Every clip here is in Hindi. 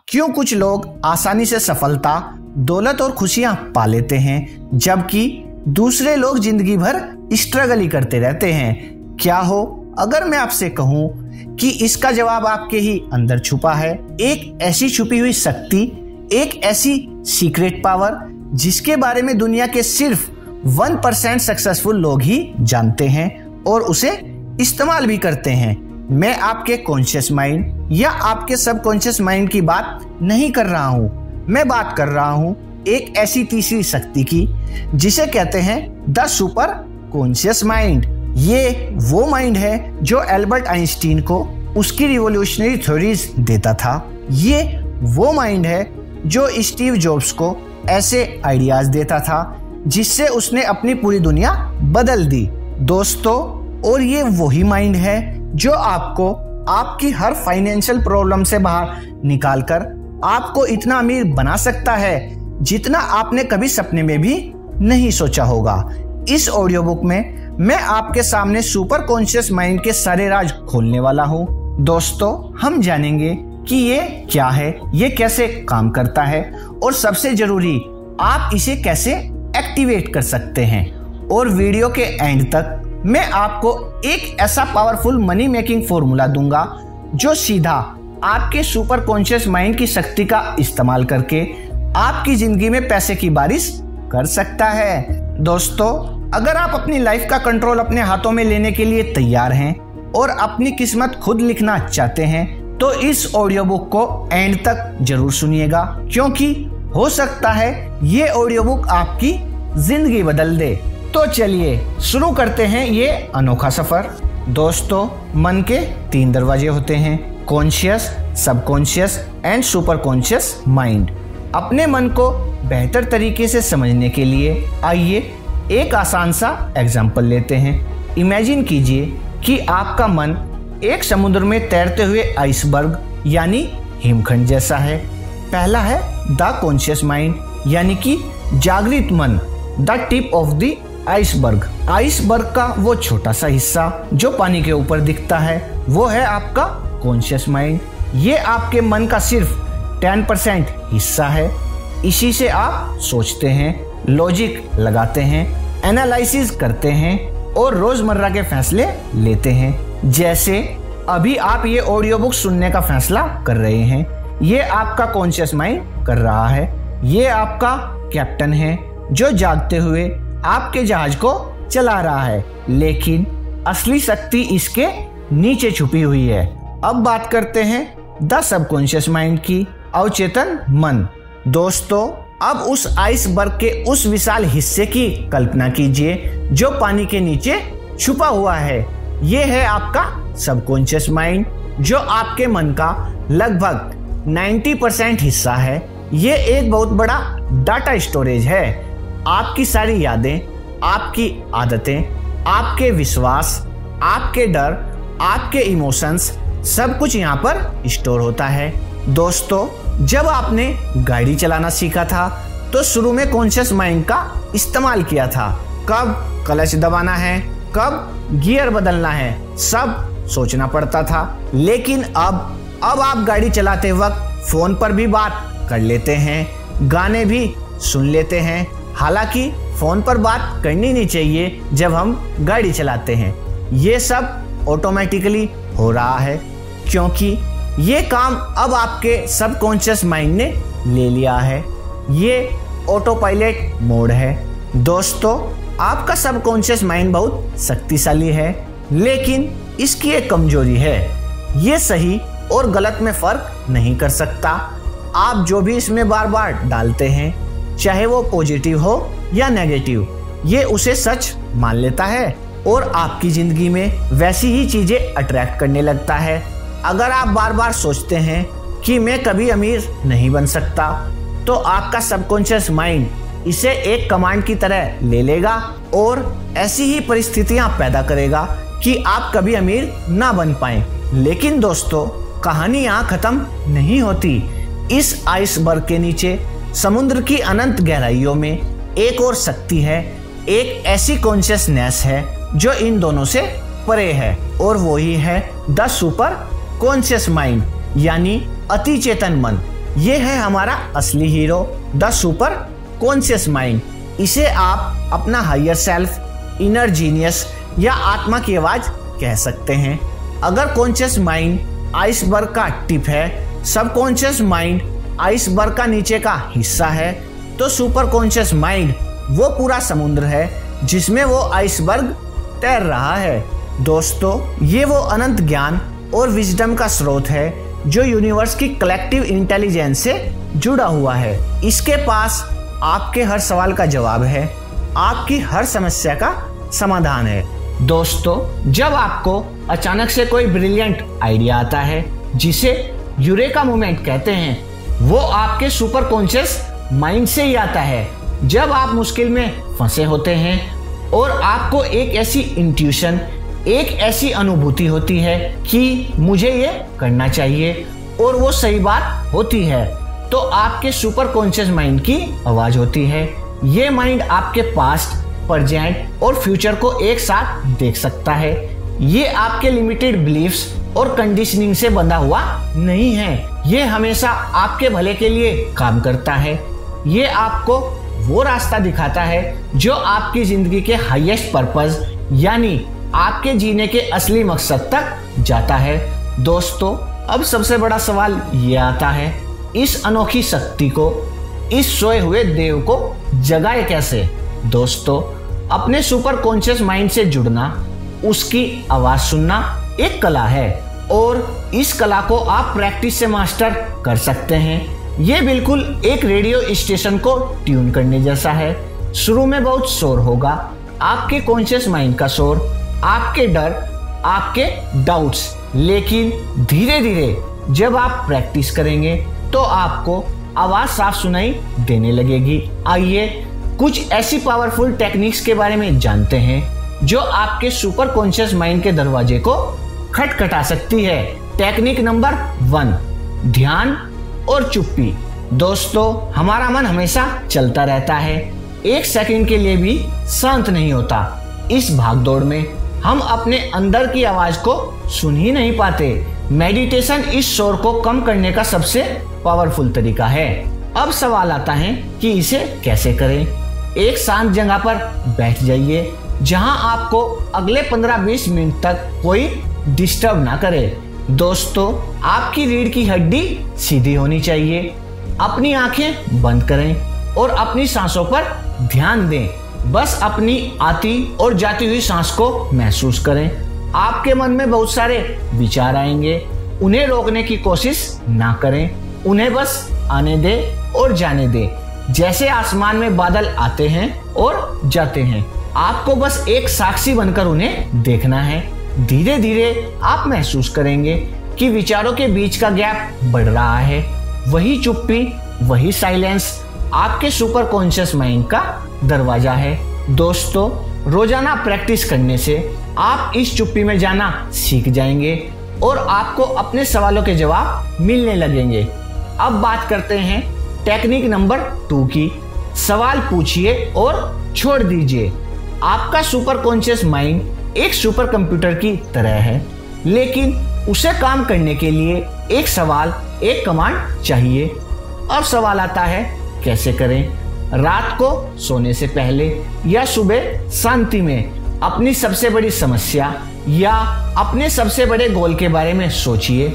क्यों कुछ लोग आसानी से सफलता, दौलत और खुशियां पा लेते हैं जबकि दूसरे लोग जिंदगी भर स्ट्रगल ही करते रहते हैं? क्या हो अगर मैं आपसे कहूं कि इसका जवाब आपके ही अंदर छुपा है। एक ऐसी छुपी हुई शक्ति, एक ऐसी सीक्रेट पावर जिसके बारे में दुनिया के सिर्फ 1% सक्सेसफुल लोग ही जानते हैं और उसे इस्तेमाल भी करते हैं। मैं आपके कॉन्शियस माइंड या आपके सबकॉन्शियस माइंड की बात नहीं कर रहा हूं, मैं बात कर रहा हूं एक ऐसी तीसरी शक्ति की जिसे कहते हैं द सुपर कॉन्शियस माइंड। ये वो माइंड है जो एल्बर्ट आइंस्टीन को उसकी रिवॉल्यूशनरी थ्योरीज देता था। ये वो माइंड है जो स्टीव जॉब्स को ऐसे आइडियाज देता था जिससे उसने अपनी पूरी दुनिया बदल दी दोस्तों। और ये वही माइंड है जो आपको आपकी हर फाइनेंशियल प्रॉब्लम से बाहर निकालकर आपको इतना अमीर बना सकता है जितना आपने कभी सपने में भी नहीं सोचा होगा। इस ऑडियो बुक में मैं आपके सामने सुपर कॉन्शियस माइंड के सारे राज खोलने वाला हूँ दोस्तों। हम जानेंगे कि ये क्या है, ये कैसे काम करता है और सबसे जरूरी आप इसे कैसे एक्टिवेट कर सकते हैं। और वीडियो के एंड तक मैं आपको एक ऐसा पावरफुल मनी मेकिंग फॉर्मूला दूंगा जो सीधा आपके सुपर कॉन्शियस माइंड की शक्ति का इस्तेमाल करके आपकी जिंदगी में पैसे की बारिश कर सकता है। दोस्तों, अगर आप अपनी लाइफ का कंट्रोल अपने हाथों में लेने के लिए तैयार हैं और अपनी किस्मत खुद लिखना चाहते हैं तो इस ऑडियो बुक को एंड तक जरूर सुनिएगा, क्योंकि हो सकता है ये ऑडियो बुक आपकी जिंदगी बदल दे। तो चलिए शुरू करते हैं ये अनोखा सफर। दोस्तों, मन के 3 दरवाजे होते हैं, conscious, subconscious and super conscious mind. अपने मन को बेहतर तरीके से समझने के लिए आइए एक आसान सा एग्जाम्पल लेते हैं। इमेजिन कीजिए कि आपका मन एक समुद्र में तैरते हुए आइसबर्ग यानी हिमखंड जैसा है। पहला है द कॉन्शियस माइंड यानी कि जागृत मन, the tip of the iceberg. Iceberg का वो छोटा सा हिस्सा जो पानी के ऊपर दिखता है वो है आपका कॉन्शियस माइंड। ये आपके मन का सिर्फ 10% हिस्सा है। इसी से आप सोचते हैं, लॉजिक लगाते हैं, एनालिसिस करते हैं और रोजमर्रा के फैसले लेते हैं। जैसे अभी आप ये ऑडियो बुक सुनने का फैसला कर रहे हैं, ये आपका कॉन्शियस माइंड कर रहा है। ये आपका कैप्टन है जो जागते हुए आपके जहाज को चला रहा है, लेकिन असली शक्ति इसके नीचे छुपी हुई है। अब बात करते हैं द सबकॉन्शियस माइंड की, अवचेतन मन। दोस्तों, अब उस आइसबर्ग के उस विशाल हिस्से की कल्पना कीजिए जो पानी के नीचे छुपा हुआ है। ये है आपका सबकॉन्शियस माइंड जो आपके मन का लगभग 90% हिस्सा है। ये एक बहुत बड़ा डाटा स्टोरेज है। आपकी सारी यादें, आपकी आदतें, आपके विश्वास, आपके डर, आपके इमोशंस, सब कुछ यहाँ पर स्टोर होता है। दोस्तों, जब आपने गाड़ी चलाना सीखा था तो शुरू में कॉन्शियस माइंड का इस्तेमाल किया था। कब क्लच दबाना है, कब गियर बदलना है, सब सोचना पड़ता था। लेकिन अब आप गाड़ी चलाते वक्त फोन पर भी बात कर लेते हैं, गाने भी सुन लेते हैं। हालांकि फोन पर बात करनी नहीं चाहिए जब हम गाड़ी चलाते हैं। ये सब ऑटोमेटिकली हो रहा है क्योंकि ये काम अब आपके सबकॉन्शियस माइंड ने ले लिया है। ये ऑटो पायलट मोड है। दोस्तों, आपका सबकॉन्शियस माइंड बहुत शक्तिशाली है, लेकिन इसकी एक कमजोरी है, ये सही और गलत में फर्क नहीं कर सकता। आप जो भी इसमें बार बार डालते हैं, चाहे वो पॉजिटिव हो या नेगेटिव, ये उसे सच मान लेता है और आपकी जिंदगी में वैसी ही चीजें अट्रैक्ट करने लगता है। अगर आप बार बार सोचते हैं कि मैं कभी अमीर नहीं बन सकता, तो आपका सबकॉन्शियस माइंड इसे एक कमांड की तरह ले लेगा और ऐसी ही परिस्थितियां पैदा करेगा कि आप कभी अमीर ना बन पाए। लेकिन दोस्तों, कहानी यहाँ खत्म नहीं होती। इस आइसबर्ग के नीचे समुद्र की अनंत गहराइयों में एक और शक्ति है, एक ऐसी कॉन्शियसनेस है जो इन दोनों से परे है, और वही है द सुपर कॉन्शियस माइंड यानी अति चेतन मन। ये है हमारा असली hero, the super conscious mind. इसे आप अपना हायर सेल्फ, इनर जीनियस या आत्मा की आवाज कह सकते हैं। अगर कॉन्शियस माइंड आइसबर्ग का टिप है, सबकॉन्शियस माइंड आइसबर्ग का नीचे का हिस्सा है, तो सुपर कॉन्शियस माइंड वो पूरा समुद्र है जिसमें वो आइसबर्ग तैर रहा है। दोस्तों, ये वो अनंत ज्ञान और विजडम का स्रोत है जो यूनिवर्स की कलेक्टिव इंटेलिजेंस से जुड़ा हुआ है। इसके पास आपके हर सवाल का जवाब है, आपकी हर समस्या का समाधान है। दोस्तों, जब आपको अचानक से कोई ब्रिलियंट आइडिया आता है जिसे यूरेका मोमेंट कहते हैं, वो आपके सुपर कॉन्शियस माइंड से ही आता है। जब आप मुश्किल में फंसे होते हैं और आपको एक ऐसी इंट्यूशन, एक ऐसी अनुभूति होती है कि मुझे ये करना चाहिए और वो सही बात होती है, तो आपके सुपर कॉन्शियस माइंड की आवाज होती है। ये माइंड आपके पास्ट, प्रेजेंट और फ्यूचर को एक साथ देख सकता है। ये आपके लिमिटेड बिलीफ्स और कंडीशनिंग से बंधा हुआ नहीं है। ये हमेशा आपके भले के लिए काम करता है। ये आपको वो रास्ता दिखाता है जो आपकी जिंदगी के हाईएस्ट पर्पस यानी आपके जीने के असली मकसद तक जाता है। दोस्तों, अब सबसे बड़ा सवाल ये आता है, इस अनोखी शक्ति को, इस सोए हुए देव को जगाए कैसे? दोस्तों, अपने सुपर कॉन्शियस माइंड से जुड़ना, उसकी आवाज सुनना एक कला है और इस कला को आप प्रैक्टिस से मास्टर कर सकते हैं। ये बिल्कुल एक रेडियो स्टेशन को ट्यून करने जैसा है। शुरू में बहुत शोर होगा, आपके कॉन्शियस माइंड का शोर, आपके डर, आपके डाउट्स, लेकिन धीरे धीरे जब आप प्रैक्टिस करेंगे तो आपको आवाज साफ सुनाई देने लगेगी। आइए कुछ ऐसी पावरफुल टेक्निक्स के बारे में जानते हैं जो आपके सुपर कॉन्शियस माइंड के दरवाजे को खटखटा सकती है। टेक्निक नंबर 1, ध्यान और चुप्पी। दोस्तों, हमारा मन हमेशा चलता रहता है, एक सेकंड के लिए भी शांत नहीं होता। इस भागदौड़ में हम अपने अंदर की आवाज को सुन ही नहीं पाते। मेडिटेशन इस शोर को कम करने का सबसे पावरफुल तरीका है। अब सवाल आता है कि इसे कैसे करें। एक शांत जगह पर बैठ जाइए जहां आपको अगले 15-20 मिनट तक कोई डिस्टर्ब ना करे। दोस्तों, आपकी रीढ़ की हड्डी सीधी होनी चाहिए। अपनी आंखें बंद करें और अपनी सांसों पर ध्यान दें। बस अपनी आती और जाती हुई सांस को महसूस करें। आपके मन में बहुत सारे विचार आएंगे, उन्हें रोकने की कोशिश ना करें। उन्हें बस आने दें और जाने दें, जैसे आसमान में बादल आते हैं और जाते हैं। आपको बस एक साक्षी बनकर उन्हें देखना है। धीरे धीरे आप महसूस करेंगे कि विचारों के बीच का गैप बढ़ रहा है। वही चुप्पी, वही साइलेंस आपके सुपर कॉन्शियस माइंड का दरवाजा है। दोस्तों, रोजाना प्रैक्टिस करने से आप इस चुप्पी में जाना सीख जाएंगे और आपको अपने सवालों के जवाब मिलने लगेंगे। अब बात करते हैं टेक्निक नंबर 2 की। सवाल पूछिए और छोड़ दीजिए। आपका सुपर कॉन्शियस माइंड एक सुपर कंप्यूटर की तरह है, लेकिन उसे काम करने के लिए एक सवाल, एक कमांड चाहिए। अब सवाल आता है, कैसे करें? रात को सोने से पहले या सुबह शांति में अपनी सबसे बड़ी समस्या या अपने सबसे बड़े गोल के बारे में सोचिए।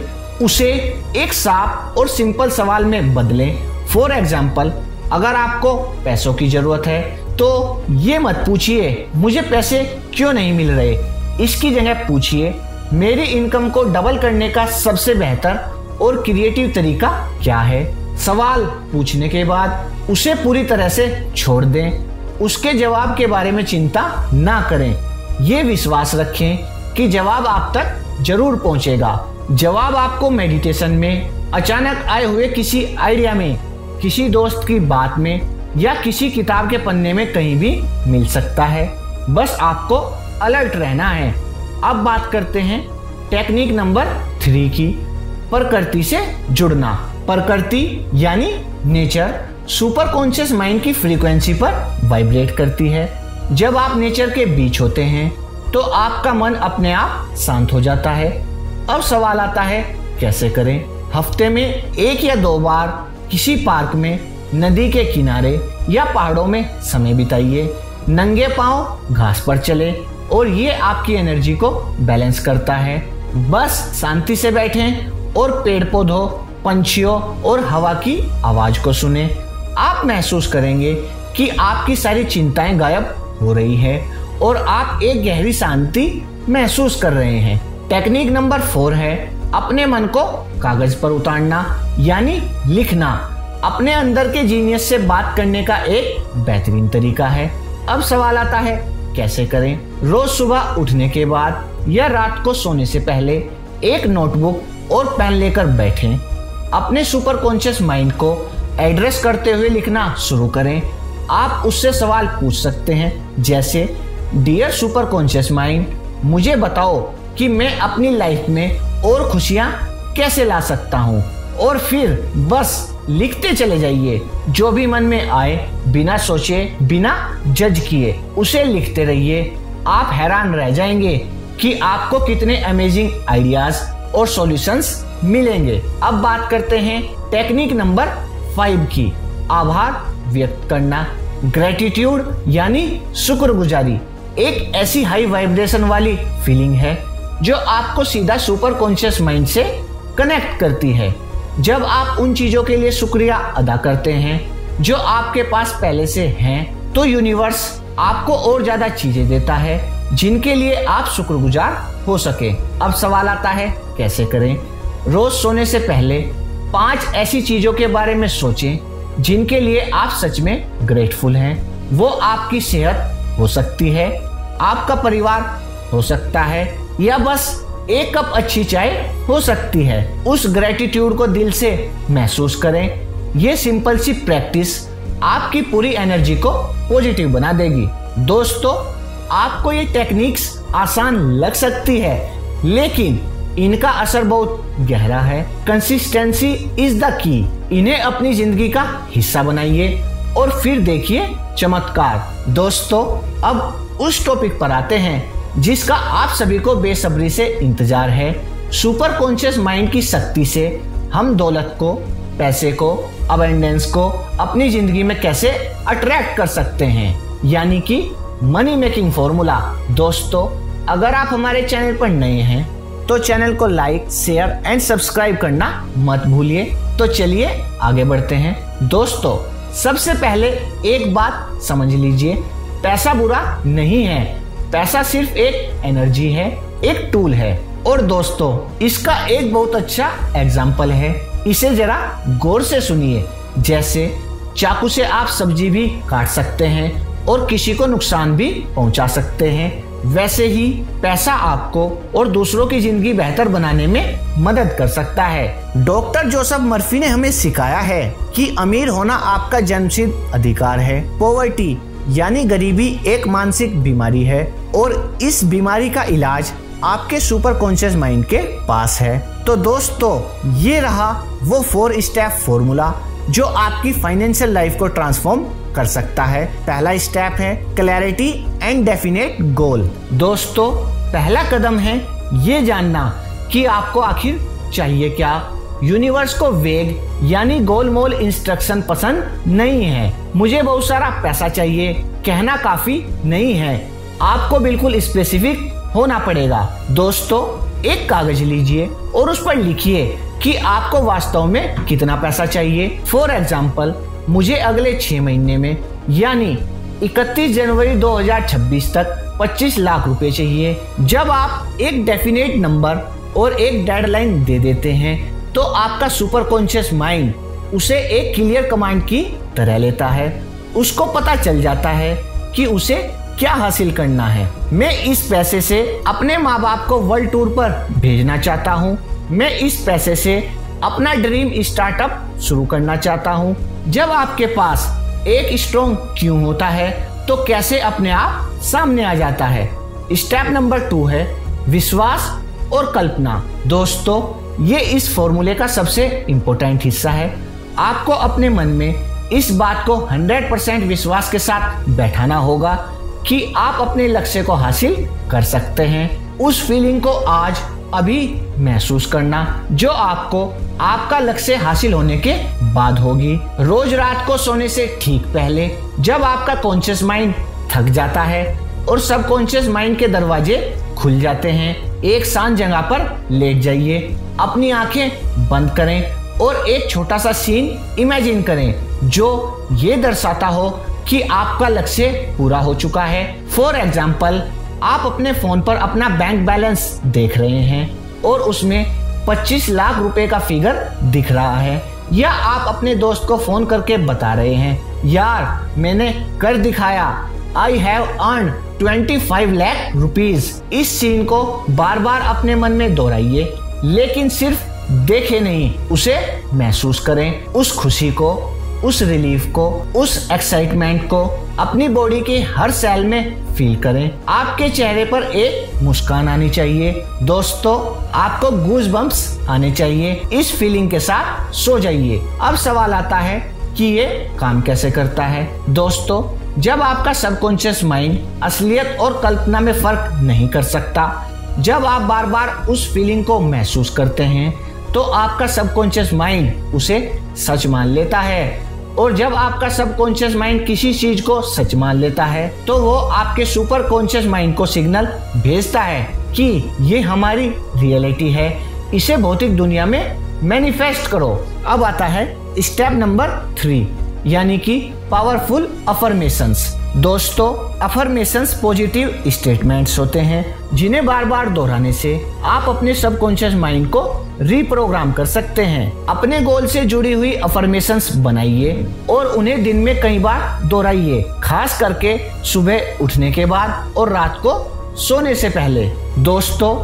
उसे एक साफ और सिंपल सवाल में बदलें। फॉर एग्जाम्पल, अगर आपको पैसों की जरूरत है तो ये मत पूछिए मुझे पैसे क्यों नहीं मिल रहे। इसकी जगह पूछिए मेरी इनकम को डबल करने का सबसे बेहतर और क्रिएटिव तरीका क्या है। सवाल पूछने के बाद उसे पूरी तरह से छोड़ दें। उसके जवाब के बारे में चिंता ना करें। ये विश्वास रखें कि जवाब आप तक जरूर पहुंचेगा। जवाब आपको मेडिटेशन में, अचानक आए हुए किसी आइडिया में, किसी दोस्त की बात में या किसी किताब के पन्ने में कहीं भी मिल सकता है। बस आपको अलर्ट रहना है। अब बात करते हैं टेक्निक नंबर 3 की, प्रकृति से जुड़ना। प्रकृति यानी नेचर सुपर कॉन्शियस माइंड की फ्रीक्वेंसी पर वाइब्रेट करती है। जब आप नेचर के बीच होते हैं तो आपका मन अपने आप शांत हो जाता है। अब सवाल आता है, कैसे करें? हफ्ते में 1 या 2 बार किसी पार्क में, नदी के किनारे या पहाड़ों में समय बिताइए। नंगे पांव घास पर चले और ये आपकी एनर्जी को बैलेंस करता है। बस शांति से बैठें और पेड़ पौधों, पंछियों और हवा की आवाज को सुने। आप महसूस करेंगे कि आपकी सारी चिंताएं गायब हो रही है और आप एक गहरी शांति महसूस कर रहे हैं। टेक्निक नंबर 4 है अपने मन को कागज पर उतारना यानी लिखना। अपने अंदर के जीनियस से बात करने का एक बेहतरीन तरीका है। अब सवाल आता है कैसे करें? रोज सुबह उठने के बाद या रात को सोने से पहले एक नोटबुक और पेन लेकर बैठें। अपने सुपर कॉन्शियस माइंड को एड्रेस करते हुए लिखना शुरू करें। आप उससे सवाल पूछ सकते हैं जैसे, डियर सुपर कॉन्शियस माइंड, मुझे बताओ कि मैं अपनी लाइफ में और खुशियां कैसे ला सकता हूँ। और फिर बस लिखते चले जाइए। जो भी मन में आए, बिना सोचे, बिना जज किए उसे लिखते रहिए। आप हैरान रह जाएंगे कि आपको कितने अमेजिंग आइडियाज और सॉल्यूशंस मिलेंगे। अब बात करते हैं टेक्निक नंबर 5 की, आभार व्यक्त करना। ग्रेटिट्यूड यानी शुक्रगुजारी एक ऐसी हाई वाइब्रेशन वाली फीलिंग है जो आपको सीधा सुपर कॉन्शियस माइंड से कनेक्ट करती है। जब आप उन चीजों के लिए शुक्रिया अदा करते हैं जो आपके पास पहले से हैं, तो यूनिवर्स आपको और ज्यादा चीजें देता है जिनके लिए आप शुक्रगुजार हो सके। अब सवाल आता है कैसे करें? रोज सोने से पहले 5 ऐसी चीजों के बारे में सोचें जिनके लिए आप सच में ग्रेटफुल हैं। वो आपकी सेहत हो सकती है, आपका परिवार हो सकता है, या बस एक कप अच्छी चाय हो सकती है। उस ग्रेटिट्यूड को दिल से महसूस करें। ये सिंपल सी प्रैक्टिस आपकी पूरी एनर्जी को पॉजिटिव बना देगी। दोस्तों, आपको ये टेक्निक्स आसान लग सकती है, लेकिन इनका असर बहुत गहरा है। Consistency is the key. इन्हें अपनी जिंदगी का हिस्सा बनाइए और फिर देखिए चमत्कार। दोस्तों, अब उस टॉपिक पर आते हैं जिसका आप सभी को बेसब्री से इंतजार है। सुपर कॉन्शियस माइंड की शक्ति से हम दौलत को, पैसे को, अबंडेंस को अपनी जिंदगी में कैसे अट्रैक्ट कर सकते हैं, यानी कि मनी मेकिंग फॉर्मूला। दोस्तों, अगर आप हमारे चैनल पर नए हैं तो चैनल को लाइक, शेयर एंड सब्सक्राइब करना मत भूलिए। तो चलिए आगे बढ़ते हैं। दोस्तों, सबसे पहले एक बात समझ लीजिए, पैसा बुरा नहीं है। पैसा सिर्फ एक एनर्जी है, एक टूल है। और दोस्तों, इसका एक बहुत अच्छा एग्जाम्पल है। इसे जरा गौर से सुनिए। जैसे चाकू से आप सब्जी भी काट सकते हैं और किसी को नुकसान भी पहुंचा सकते हैं, वैसे ही पैसा आपको और दूसरों की जिंदगी बेहतर बनाने में मदद कर सकता है। डॉक्टर जोसेफ मर्फी ने हमें सिखाया है कि अमीर होना आपका जन्मसिद्ध अधिकार है। पॉवर्टी यानी गरीबी एक मानसिक बीमारी है और इस बीमारी का इलाज आपके सुपर कॉन्शियस माइंड के पास है। तो दोस्तों, ये रहा वो 4 स्टेप फॉर्मूला जो आपकी फाइनेंशियल लाइफ को ट्रांसफॉर्म कर सकता है। पहला स्टेप है क्लैरिटी एंड डेफिनेट गोल। दोस्तों, पहला कदम है ये जानना कि आपको आखिर चाहिए क्या। यूनिवर्स को वेग यानी गोलमोल इंस्ट्रक्शन पसंद नहीं है। मुझे बहुत सारा पैसा चाहिए कहना काफी नहीं है, आपको बिल्कुल स्पेसिफिक होना पड़ेगा। दोस्तों, एक कागज लीजिए और उस पर लिखिए कि आपको वास्तव में कितना पैसा चाहिए। फॉर एग्जाम्पल, मुझे अगले 6 महीने में यानी 31 जनवरी 2026 तक 25 लाख रुपए चाहिए। जब आप एक डेफिनेट नंबर और एक डेडलाइन दे देते हैं तो आपका सुपर कॉन्शियस माइंड उसे एक क्लियर कमांड की तरह लेता है। उसको पता चल जाता है कि उसे क्या हासिल करना है। मैं इस पैसे से अपने माँ बाप को वर्ल्ड टूर पर भेजना चाहता हूँ। मैं इस पैसे से अपना ड्रीम स्टार्टअप शुरू करना चाहता हूँ। जब आपके पास एक स्ट्रॉन्ग क्यों होता है तो कैसे अपने आप सामने आ जाता है। स्टेप नंबर 2 है विश्वास और कल्पना। दोस्तों, ये इस फॉर्मूले का सबसे इम्पोर्टेंट हिस्सा है। आपको अपने मन में इस बात को 100% विश्वास के साथ बैठाना होगा कि आप अपने लक्ष्य को हासिल कर सकते हैं। उस फीलिंग को आज अभी महसूस करना, जो आपको आपका लक्ष्य हासिल होने के बाद होगी। रोज रात को सोने से ठीक पहले जब आपका कॉन्शियस माइंड थक जाता है और सबकॉन्शियस माइंड के दरवाजे खुल जाते हैं, एक शांत जगह पर लेट जाइए, अपनी आंखें बंद करें और एक छोटा सा सीन इमेजिन करें जो ये दर्शाता हो कि आपका लक्ष्य पूरा हो चुका है। फॉर एग्जाम्पल, आप अपने फोन पर अपना बैंक बैलेंस देख रहे हैं और उसमें 25 लाख रुपए का फिगर दिख रहा है, या आप अपने दोस्त को फोन करके बता रहे हैं, यार मैंने कर दिखाया, I have earn 25 lakh rupees. इस सीन को बार बार अपने मन में दोहराइए, लेकिन सिर्फ देखे नहीं, उसे महसूस करें, उस खुशी को, उस रिलीफ को, उस एक्साइटमेंट को अपनी बॉडी के हर सेल में फील करें। आपके चेहरे पर एक मुस्कान आनी चाहिए। दोस्तों, आपको गूज बम्प्स आने चाहिए। इस फीलिंग के साथ सो जाइए। अब सवाल आता है कि ये काम कैसे करता है। दोस्तों, जब आपका सबकॉन्शियस माइंड असलियत और कल्पना में फर्क नहीं कर सकता, जब आप बार बार उस फीलिंग को महसूस करते हैं, तो आपका सबकॉन्शियस माइंड उसे सच मान लेता है। और जब आपका सबकॉन्शियस माइंड किसी चीज को सच मान लेता है, तो वो आपके सुपर कॉन्शियस माइंड को सिग्नल भेजता है कि ये हमारी रियलिटी है, इसे भौतिक दुनिया में मैनिफेस्ट करो। अब आता है स्टेप नंबर 3, यानी कि पावरफुल अफर्मेशंस। दोस्तों, अफर्मेशंस पॉजिटिव स्टेटमेंट्स होते हैं जिन्हें बार बार दोहराने से आप अपने सबकॉन्शियस माइंड को रीप्रोग्राम कर सकते हैं। अपने गोल से जुड़ी हुई अफर्मेशंस बनाइए और उन्हें दिन में कई बार दोहराइए, खास करके सुबह उठने के बाद और रात को सोने से पहले। दोस्तों,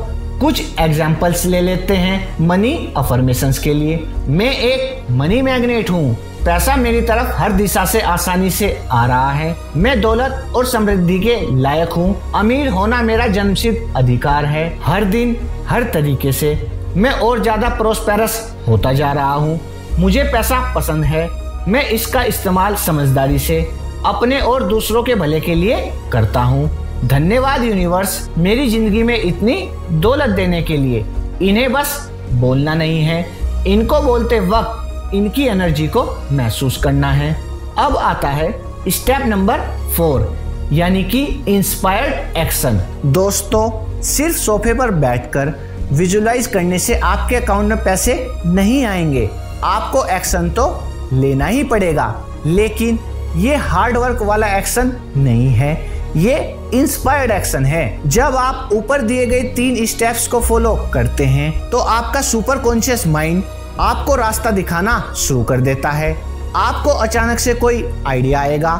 कुछ एग्जाम्पल्स ले लेते हैं मनी अफर्मेशंस के लिए। मैं एक मनी मैग्नेट हूँ, पैसा मेरी तरफ हर दिशा से आसानी से आ रहा है। मैं दौलत और समृद्धि के लायक हूँ। अमीर होना मेरा जन्मसिद्ध अधिकार है। हर दिन हर तरीके से मैं और ज्यादा प्रोस्पेरस होता जा रहा हूँ। मुझे पैसा पसंद है। मैं इसका इस्तेमाल समझदारी से अपने और दूसरों के भले के लिए करता हूँ। धन्यवाद यूनिवर्स, मेरी जिंदगी में इतनी दौलत देने के लिए। इन्हें बस बोलना नहीं है, इनको बोलते वक्त इनकी एनर्जी को महसूस करना है। अब आता है स्टेप नंबर 4, यानी कि इंस्पायर्ड एक्शन। दोस्तों, सिर्फ सोफे पर बैठकर विजुलाइज करने से आपके अकाउंट में पैसे नहीं आएंगे। आपको एक्शन तो लेना ही पड़ेगा, लेकिन ये हार्ड वर्क वाला एक्शन नहीं है, ये इंस्पायर्ड एक्शन है। जब आप ऊपर दिए गए 3 स्टेप्स को फॉलो करते हैं, तो आपका सुपर कॉन्शियस माइंड आपको रास्ता दिखाना शुरू कर देता है। आपको अचानक से कोई आइडिया आएगा,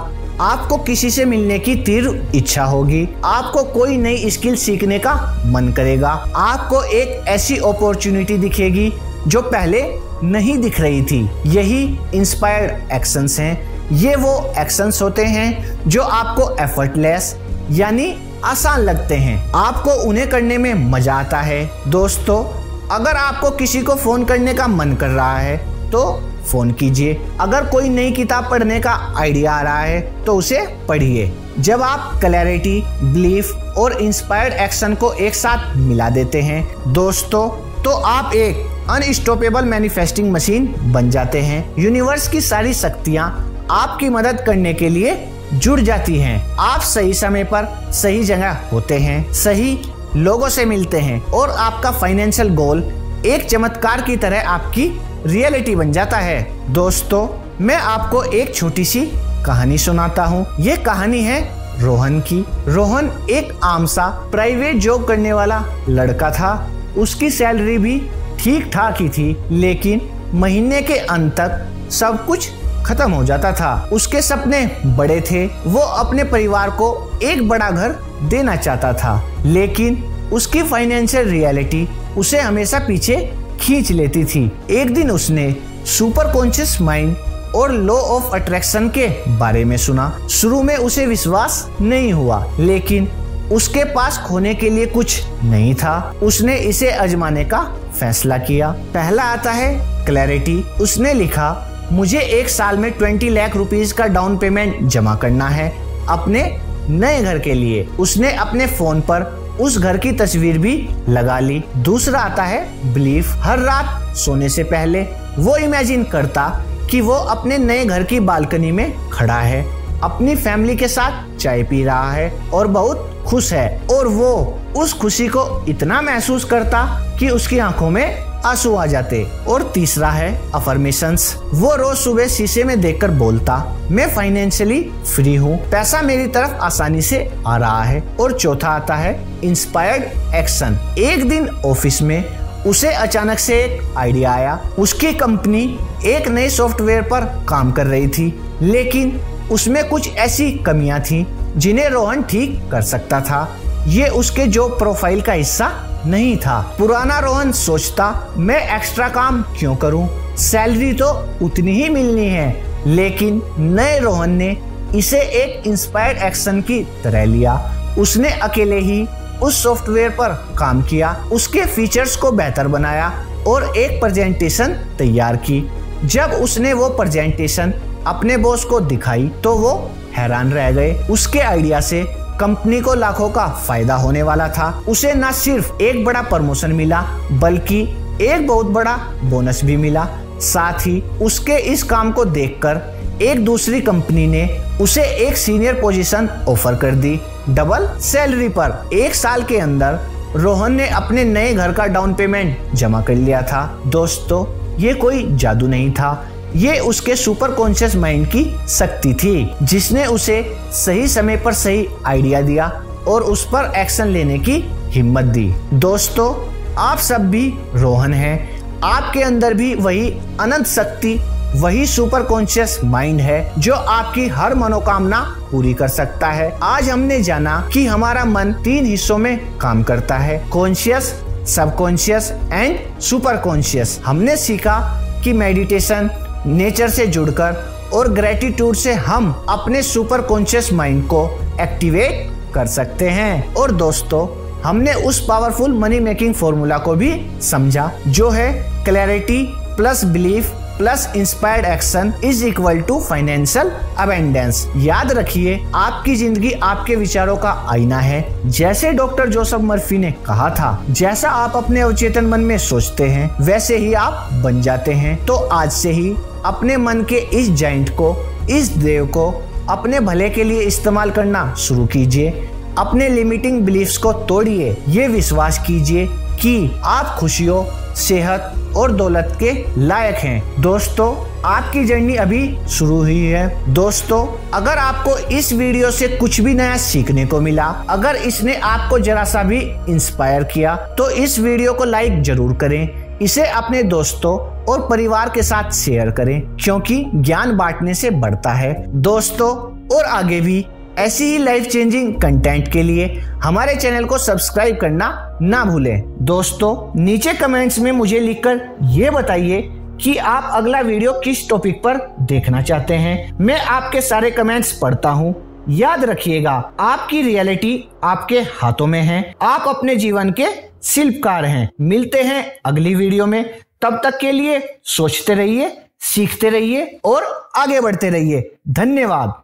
आपको किसी से मिलने की तीव्र इच्छा होगी, आपको कोई नई स्किल सीखने का मन करेगा, आपको एक ऐसी अपॉर्चुनिटी दिखेगी जो पहले नहीं दिख रही थी। यही इंस्पायर्ड एक्शंस हैं। ये वो एक्शंस होते हैं जो आपको एफर्टलेस यानी आसान लगते हैं। आपको उन्हें करने में मजा आता है। दोस्तों, अगर आपको किसी को फोन करने का मन कर रहा है तो फोन कीजिए। अगर कोई नई किताब पढ़ने का आइडिया आ रहा है तो उसे पढ़िए। जब आप क्लैरिटी, बिलीफ और इंस्पायर्ड एक्शन को एक साथ मिला देते हैं दोस्तों, तो आप एक अनस्टॉपेबल मैनिफेस्टिंग मशीन बन जाते हैं। यूनिवर्स की सारी शक्तियाँ आपकी मदद करने के लिए जुड़ जाती हैं। आप सही समय पर सही जगह होते हैं, सही लोगों से मिलते हैं और आपका फाइनेंशियल गोल एक चमत्कार की तरह आपकी रियलिटी बन जाता है। दोस्तों, मैं आपको एक छोटी सी कहानी सुनाता हूँ। ये कहानी है रोहन की। रोहन एक आम सा प्राइवेट जॉब करने वाला लड़का था। उसकी सैलरी भी ठीक ठाक ही थी, लेकिन महीने के अंत तक सब कुछ खत्म हो जाता था। उसके सपने बड़े थे। वो अपने परिवार को एक बड़ा घर देना चाहता था, लेकिन उसकी फाइनेंशियल रियलिटी उसे हमेशा पीछे खींच लेती थी। एक दिन उसने सुपर कॉन्शियस माइंड और लॉ ऑफ अट्रैक्शन के बारे में सुना। शुरू में उसे विश्वास नहीं हुआ, लेकिन उसके पास खोने के लिए कुछ नहीं था। उसने इसे आजमाने का फैसला किया। पहला आता है क्लैरिटी। उसने लिखा, मुझे 1 साल में 20 लाख रुपीस का डाउन पेमेंट जमा करना है अपने नए घर के लिए। उसने अपने फोन पर उस घर की तस्वीर भी लगा ली। दूसरा आता है बिलीफ। हर रात सोने से पहले वो इमेजिन करता कि वो अपने नए घर की बालकनी में खड़ा है, अपनी फैमिली के साथ चाय पी रहा है और बहुत खुश है, और वो उस खुशी को इतना महसूस करता कि उसकी आंखों में आंसू आ जाते। और तीसरा है अफर्मेशंस। वो रोज सुबह शीशे में देखकर बोलता, मैं फाइनेंशियली फ्री हूँ, पैसा मेरी तरफ आसानी से आ रहा है। और चौथा आता है इंस्पायर्ड एक्शन। एक दिन ऑफिस में उसे अचानक से एक आइडिया आया। उसकी कंपनी एक नए सॉफ्टवेयर पर काम कर रही थी, लेकिन उसमें कुछ ऐसी कमियां थी जिन्हें रोहन ठीक कर सकता था। ये उसके जॉब प्रोफाइल का हिस्सा नहीं था। पुराना रोहन सोचता, मैं एक्स्ट्रा काम क्यों करूं, सैलरी तो उतनी ही मिलनी है। लेकिन नए रोहन ने इसे एक इंस्पायर्ड एक्शन की तरह लिया। उसने अकेले ही उस सॉफ्टवेयर पर काम किया, उसके फीचर्स को बेहतर बनाया और एक प्रेजेंटेशन तैयार की। जब उसने वो प्रेजेंटेशन अपने बॉस को दिखाई तो वो हैरान रह गए। उसके आइडिया से कंपनी को लाखों का फायदा होने वाला था। उसे न सिर्फ एक बड़ा प्रमोशन मिला, बल्कि एक बहुत बड़ा बोनस भी मिला। साथ ही उसके इस काम को देखकर एक दूसरी कंपनी ने उसे एक सीनियर पोजीशन ऑफर कर दी, डबल सैलरी पर। 1 साल के अंदर रोहन ने अपने नए घर का डाउन पेमेंट जमा कर लिया था। दोस्तों, ये कोई जादू नहीं था, ये उसके सुपर कॉन्शियस माइंड की शक्ति थी, जिसने उसे सही समय पर सही आइडिया दिया और उस पर एक्शन लेने की हिम्मत दी। दोस्तों, आप सब भी रोहन हैं। आपके अंदर भी वही अनंत शक्ति, वही सुपर कॉन्शियस माइंड है जो आपकी हर मनोकामना पूरी कर सकता है। आज हमने जाना कि हमारा मन 3 हिस्सों में काम करता है, conscious, subconscious and super conscious. हमने सीखा कि मेडिटेशन, नेचर से जुड़कर और ग्रेटिट्यूड से हम अपने सुपर कॉन्शियस माइंड को एक्टिवेट कर सकते हैं। और दोस्तों, हमने उस पावरफुल मनी मेकिंग फॉर्मूला को भी समझा, जो है clarity plus belief plus inspired action is equal to financial abundance. याद रखिए, आपकी जिंदगी आपके विचारों का आईना है। जैसे डॉक्टर जोसेफ मर्फी ने कहा था, जैसा आप अपने अवचेतन मन में सोचते हैं वैसे ही आप बन जाते हैं। तो आज से ही अपने मन के इस जाइंट को, इस देव को अपने भले के लिए इस्तेमाल करना शुरू कीजिए। अपने लिमिटिंग बिलीफ्स को तोड़िए। ये विश्वास कीजिए कि आप खुशियों, सेहत और दौलत के लायक हैं। दोस्तों, आपकी जर्नी अभी शुरू हुई है। दोस्तों, अगर आपको इस वीडियो से कुछ भी नया सीखने को मिला, अगर इसने आपको जरा सा भी इंस्पायर किया, तो इस वीडियो को लाइक जरूर करें। इसे अपने दोस्तों और परिवार के साथ शेयर करें, क्योंकि ज्ञान बांटने से बढ़ता है। दोस्तों, और आगे भी ऐसी ही लाइफ चेंजिंग कंटेंट के लिए हमारे चैनल को सब्सक्राइब करना ना भूलें। दोस्तों, नीचे कमेंट्स में मुझे लिखकर ये बताइए कि आप अगला वीडियो किस टॉपिक पर देखना चाहते हैं। मैं आपके सारे कमेंट्स पढ़ता हूँ। याद रखिएगा, आपकी रियलिटी आपके हाथों में है। आप अपने जीवन के शिल्पकार हैं। मिलते हैं अगली वीडियो में। तब तक के लिए सोचते रहिए, सीखते रहिए और आगे बढ़ते रहिए। धन्यवाद।